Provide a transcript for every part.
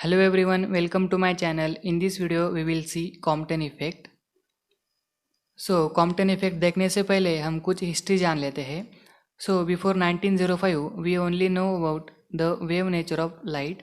Hello everyone, welcome to my channel. In this video we will see Compton effect. Compton effect देखने से पहले हम कुछ history जान लेते हैं. Before 1905 we only know about the wave nature of light.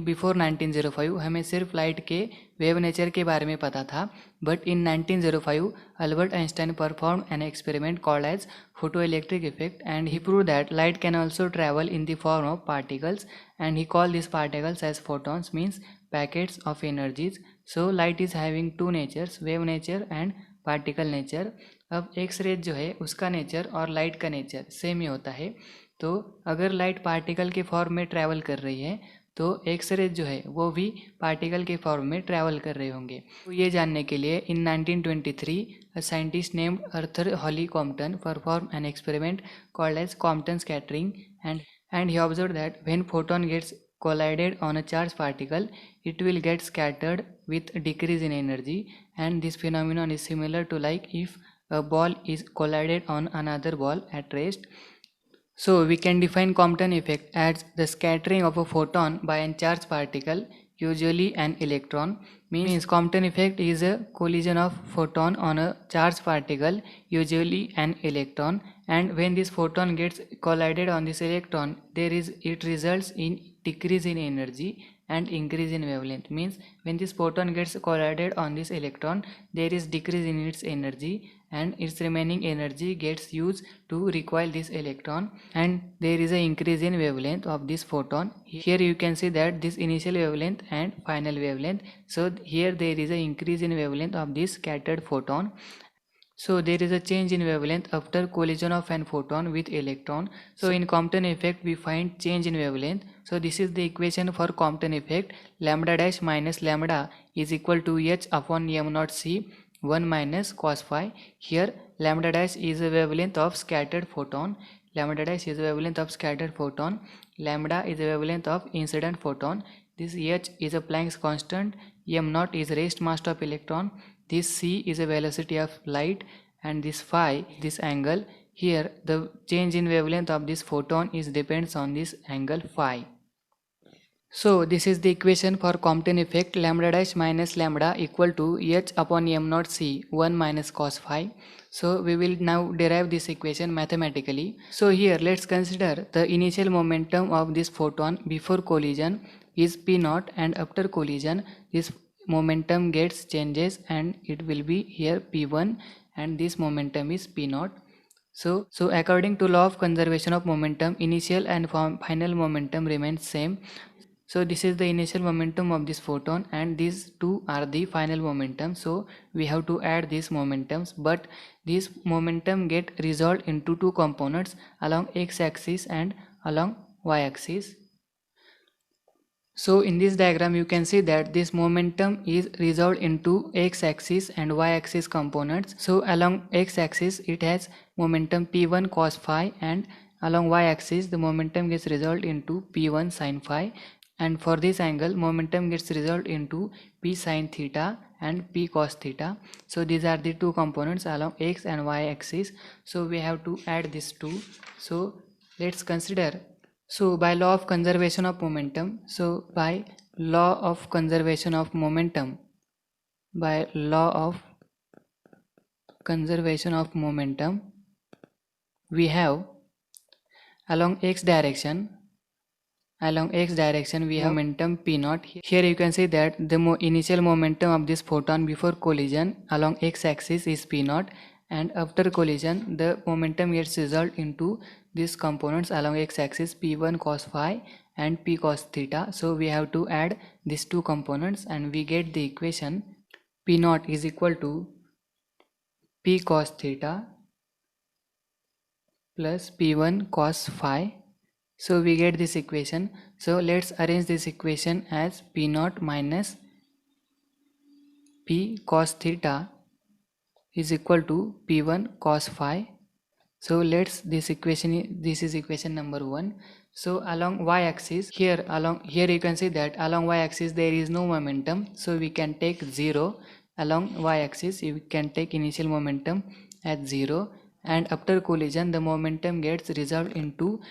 Before 1905 हमें सिर्फ लाइट के वेव नेचर के बारे में पता था. But in 1905 Albert Einstein performed an experiment called as photoelectric effect, and he proved that light can also travel in the form of particles, and he called these particles as photons, means packets of energies. So light is having two natures, wave nature and particle nature. अब x raise जो है उसका nature और light का nature same ही होता है. तो अगर लाइट पार्टिकल के फॉर्म में ट्रैवल कर रही है तो एक्स रेज जो है वो भी पार्टिकल के फॉर्म में ट्रैवल कर रहे होंगे. तो ये जानने के लिए in 1923 a scientist named Arthur Holly Compton perform an experiment called as Compton scattering, and he observed that when photon gets collided on a charged particle, it will get scattered with decrease in energy, and this phenomenon is similar to like if a ball is collided on another ball at rest. So we can define Compton effect as the scattering of a photon by a charged particle, usually an electron. Means Compton effect is a collision of photon on a charged particle, usually an electron, and when this photon gets collided on this electron, it results in decrease in energy and increase in wavelength. Means when this photon gets collided on this electron, there is decrease in its energy, and its remaining energy gets used to recoil this electron, and there is an increase in wavelength of this photon. Here you can see that this initial wavelength and final wavelength. So here there is an increase in wavelength of this scattered photon. So there is a change in wavelength after collision of an photon with electron. So in Compton effect we find change in wavelength. So this is the equation for Compton effect. Lambda dash minus lambda is equal to h upon m naught c 1 minus cos phi. Here lambda dash is a wavelength of scattered photon. Lambda dash is a wavelength of scattered photon. Lambda is a wavelength of incident photon. This h is a Planck's constant. M naught is rest mass of electron. This c is a velocity of light, and this phi, this angle. Here the change in wavelength of this photon is depends on this angle phi. So this is the equation for Compton effect. Lambda dash minus lambda equal to h upon m naught c 1 minus cos phi. So we will now derive this equation mathematically. So here let's consider the initial momentum of this photon before collision is p naught, and after collision this momentum gets changes and it will be here p1, and this momentum is p naught. So according to law of conservation of momentum, initial and final momentum remains same. So this is the initial momentum of this photon, and these two are the final momentum. So we have to add these momentums, but this momentum get resolved into two components along x-axis and along y-axis. So in this diagram you can see that this momentum is resolved into x-axis and y-axis components. So along x-axis it has momentum p1 cos phi, and along y-axis the momentum gets resolved into p1 sin phi, and for this angle momentum gets resolved into p sin theta and p cos theta. So these are the two components along x and y axis. So we have to add these two. So let's consider. So by law of conservation of momentum, by law of conservation of momentum we have along x direction we have momentum p naught. Here you can see that the initial momentum of this photon before collision along x axis is p naught, and after collision the momentum gets resolved into these components along x axis p1 cos phi and p cos theta. So we have to add these two components and we get the equation p naught is equal to p cos theta plus p1 cos phi. So we get this equation. So let's arrange this equation as p naught minus p cos theta is equal to p1 cos phi. So this is equation number 1. So along y-axis here you can see that along y-axis there is no momentum, so we can take 0. Along y-axis you can take initial momentum at 0, and after collision the momentum gets resolved into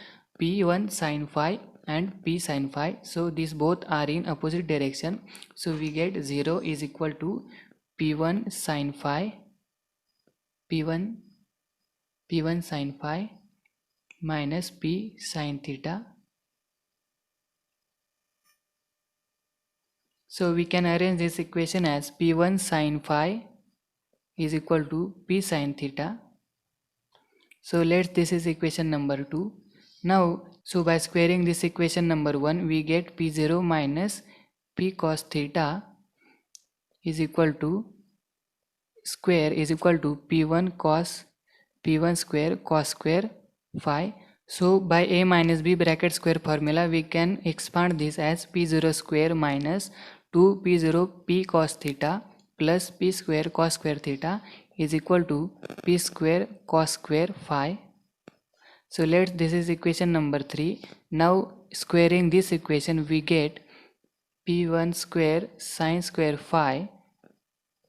p1 sin phi and p sin phi. So these both are in opposite direction. So we get 0 is equal to p1 sin phi, p1 sin phi minus p sin theta. So we can arrange this equation as p1 sin phi is equal to p sin theta. So this is equation number 2. Now, so by squaring this equation number 1, we get p0 minus p cos theta is equal to square is equal to p1 square cos square phi. So by a minus b bracket square formula, we can expand this as p0 square minus 2p0 p cos theta plus p square cos square theta is equal to p square cos square phi. So this is equation number 3. Now squaring this equation, we get p1 square sin square phi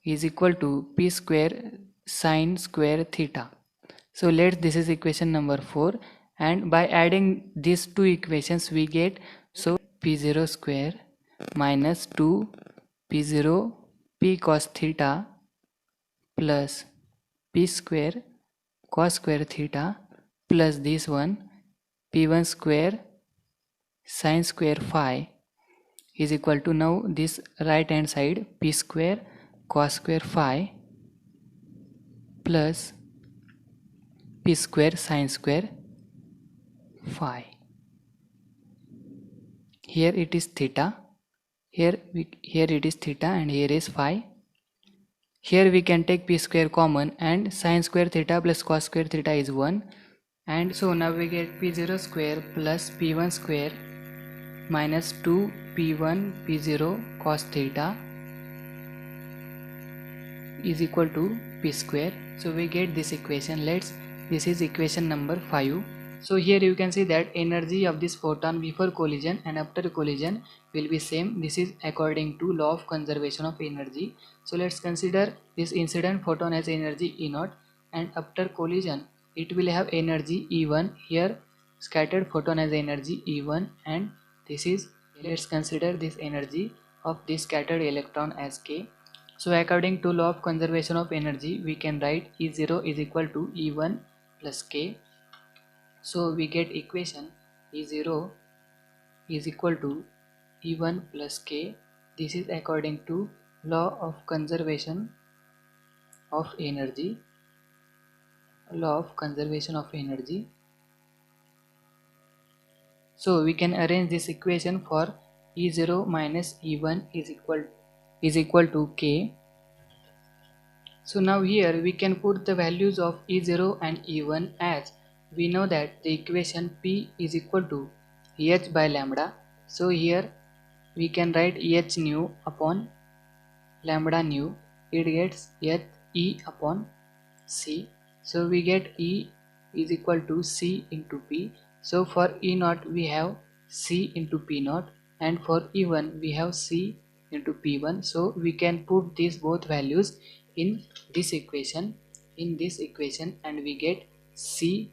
is equal to p square sin square theta. So this is equation number 4, and by adding these two equations we get p0 square minus 2 p0 p cos theta plus p square cos square theta plus this one p1 square sin square phi is equal to, now this right hand side, p square cos square phi plus p square sin square phi. Here it is theta, here it is theta, and here is phi. Here we can take p square common, and sin square theta plus cos square theta is 1, and so now we get p0 square plus p1 square minus 2 p1 p0 cos theta is equal to p square. So we get this equation. This is equation number 5. So here you can see that energy of this photon before collision and after collision will be same. This is according to law of conservation of energy. So let's consider this incident photon has energy E0, and after collision it will have energy E1. Here scattered photon has energy E1, and this is, let's consider this energy of this scattered electron as k. So according to law of conservation of energy, we can write E0 is equal to E1 plus k. So we get equation E0 is equal to E1 plus k. This is according to law of conservation of energy. Law of conservation of energy. So we can arrange this equation for E0 minus E1 is equal to k. So now here we can put the values of E0 and E1, as we know that the equation P is equal to H by lambda. So here we can write H nu upon lambda nu. It gets H E upon C. So we get E is equal to C into P. So for E0 we have C into P0, and for E1 we have C into P1. So we can put these both values in this equation, and we get C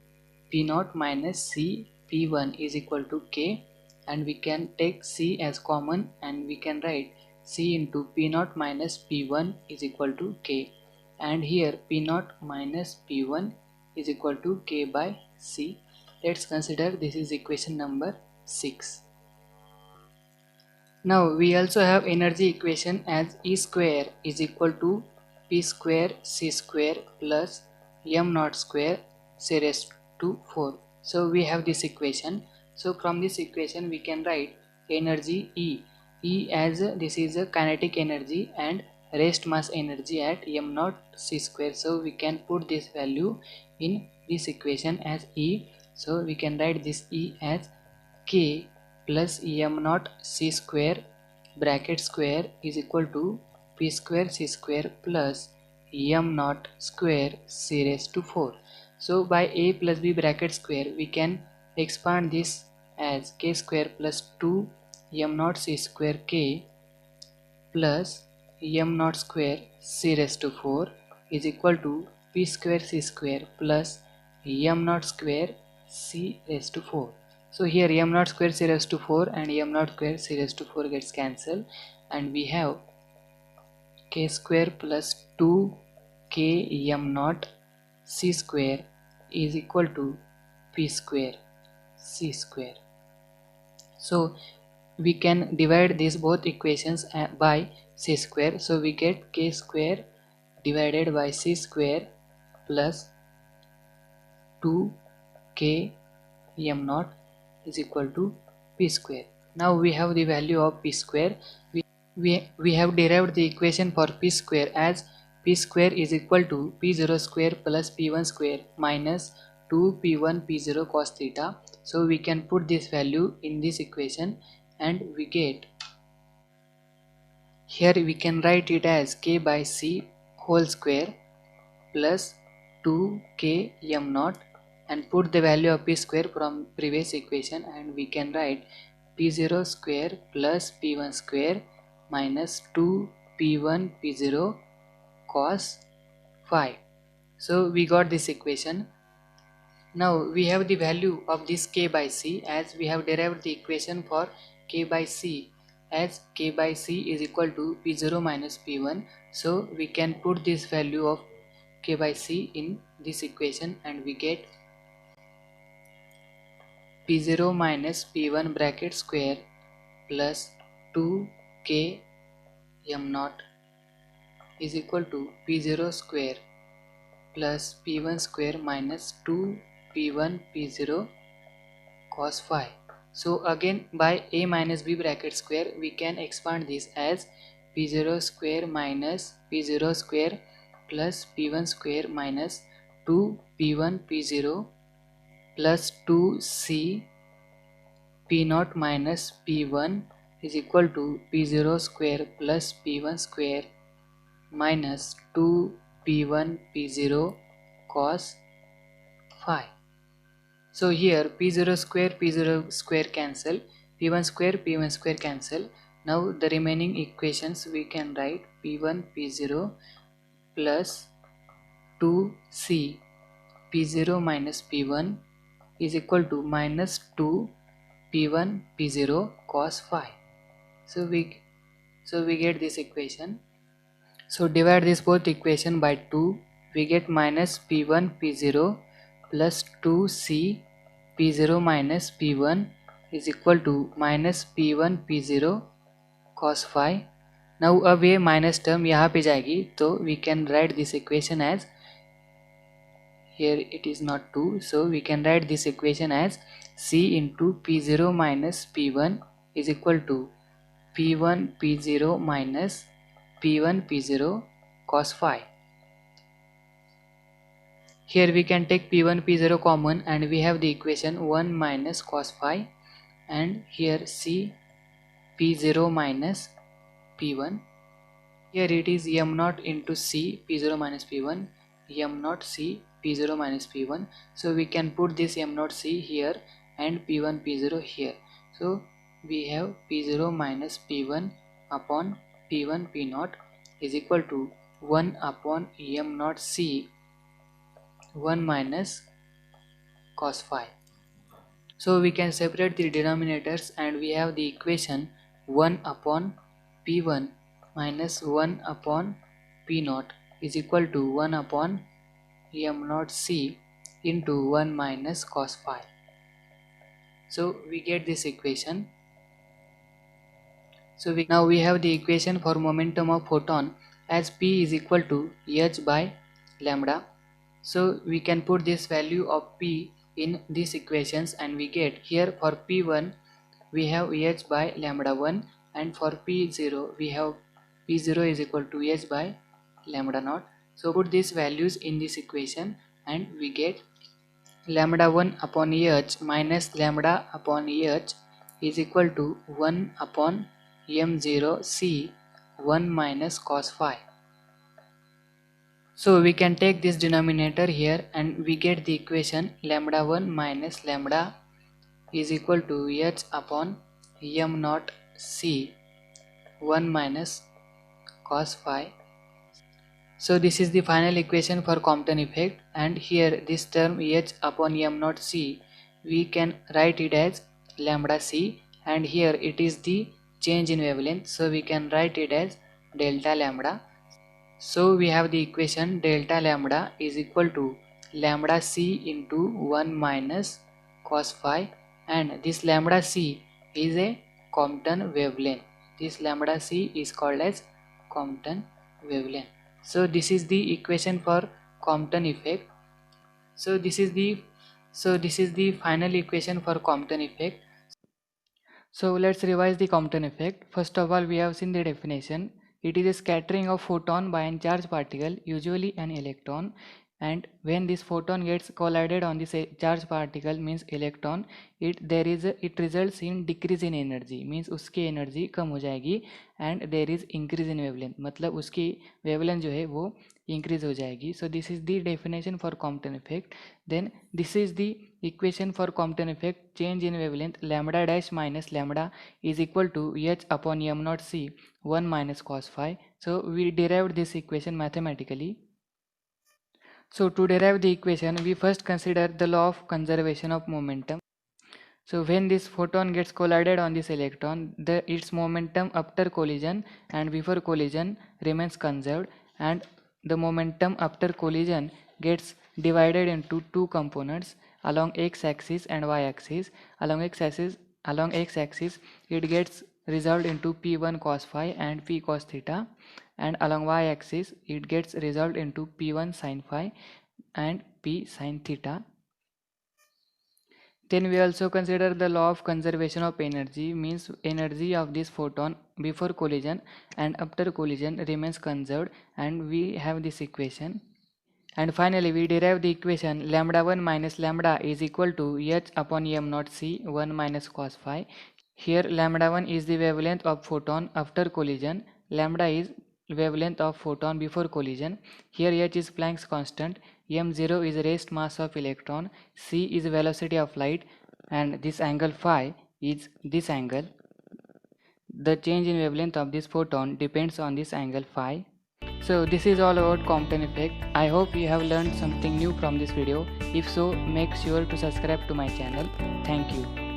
P0 minus C P1 is equal to K, and we can take C as common, and we can write C into P0 minus P1 is equal to K, and here P0 minus P1 is equal to K by C. Let's consider this is equation number 6. Now we also have energy equation as E square is equal to P square C square plus M naught square C raised to 4. So we have this equation. So from this equation we can write energy E as this is a kinetic energy and rest mass energy at M naught C square. So we can put this value in this equation as E. So we can write this E as K plus M naught C square bracket square is equal to P square C square plus M naught square C raised to 4. So by A plus B bracket square we can expand this as K square plus 2 M naught C square K plus M naught square C raised to 4 is equal to P square C square plus M naught square C raised to 4. So here m naught square c raised to 4 and m naught square c raised to 4 gets cancelled, and we have k square plus 2k m naught c square is equal to p square c square. So we can divide these both equations by c square. So we get k square divided by c square plus 2k m naught is equal to p square. Now we have the value of p square. We have derived the equation for p square as p square is equal to p0 square plus p1 square minus 2p1 p0 cos theta. So we can put this value in this equation and we get, here we can write it as k by c whole square plus 2k m naught, and put the value of p square from previous equation, and we can write p0 square plus p1 square minus 2p1 p0 cos phi. So we got this equation. Now we have the value of this k by c as we have derived the equation for k by c as k by c is equal to p0 minus p1. So we can put this value of k by c in this equation and we get p0 minus p1 bracket square plus 2k m naught is equal to p0 square plus p1 square minus 2p1 p0 cos phi. So again by a minus b bracket square we can expand this as p0 square minus p0 square plus p1 square minus 2p1 p0 plus 2c p0 minus p1 is equal to p0 square plus p1 square minus 2p1 p0 cos phi. So here p0 square cancel, p1 square cancel. Now the remaining equations we can write p1 p0 plus 2c p0 minus p1 is equal to minus 2 p1 p0 cos phi. So we get this equation. So divide this both equation by 2, we get minus p1 p0 plus 2c p0 minus p1 is equal to minus p1 p0 cos phi. Now अब ये minus term यहाँ पे जाएगी तो we can write this equation as, here it is not 2, so we can write this equation as c into p0 minus p1 is equal to p1 p0 minus p1 p0 cos phi. Here we can take p1 p0 common and we have the equation 1 minus cos phi, and here c p0 minus p1. Here it is m0 into c p0 minus p1, m0 c p0 minus p1. So we can put this m0 c here and p1 p0 here. So we have p0 minus p1 upon p1 p0 is equal to 1 upon m0 c 1 minus cos phi. So we can separate the denominators and we have the equation 1 upon p1 minus 1 upon p0 is equal to 1 upon m0 c into 1 minus cos phi. So we get this equation. So now we have the equation for momentum of photon as p is equal to h by lambda. So we can put this value of p in these equations and we get, here for p1 we have h by lambda 1 and for p0 we have p0 is equal to h by lambda naught. So put these values in this equation and we get lambda 1 upon h minus lambda upon h is equal to 1 upon m0 c 1 minus cos phi. So we can take this denominator here and we get the equation lambda 1 minus lambda is equal to h upon m0 c 1 minus cos phi. So this is the final equation for Compton effect, and here this term h upon m0 c we can write it as lambda c, and here it is the change in wavelength, so we can write it as delta lambda. So we have the equation delta lambda is equal to lambda c into 1 minus cos phi, and this lambda c is a Compton wavelength. This lambda c is called as Compton wavelength. So this is the equation for Compton effect. So this is the final equation for Compton effect. So let's revise the Compton effect. First of all, we have seen the definition. It is a scattering of photon by a charged particle, usually an electron, and when this photon gets collided on this charged particle means electron, it results in decrease in energy, means उसकी energy कम हो जाएगी, and there is increase in wavelength, मतलब उसकी wavelength जो है वो increase हो जाएगी. So this is the definition for Compton effect. Then this is the equation for Compton effect. Change in wavelength lambda dash minus lambda is equal to h upon m naught c 1 minus cos phi. So we derived this equation mathematically. So to derive the equation, we first consider the law of conservation of momentum. So when this photon gets collided on this electron, its momentum after collision and before collision remains conserved, and the momentum after collision gets divided into two components along x-axis and y-axis. Along x-axis it gets resolved into p1 cos phi and p cos theta, and along y-axis it gets resolved into p1 sin phi and p sin theta. Then we also consider the law of conservation of energy, means energy of this photon before collision and after collision remains conserved, and we have this equation. And finally we derive the equation lambda 1 minus lambda is equal to h upon m naught c 1 minus cos phi. Here lambda 1 is the wavelength of photon after collision, lambda is wavelength of photon before collision. Here h is Planck's constant, m0 is rest mass of electron, c is velocity of light, and this angle phi is this angle. The change in wavelength of this photon depends on this angle phi. So this is all about Compton effect. I hope you have learned something new from this video. If so, make sure to subscribe to my channel. Thank you.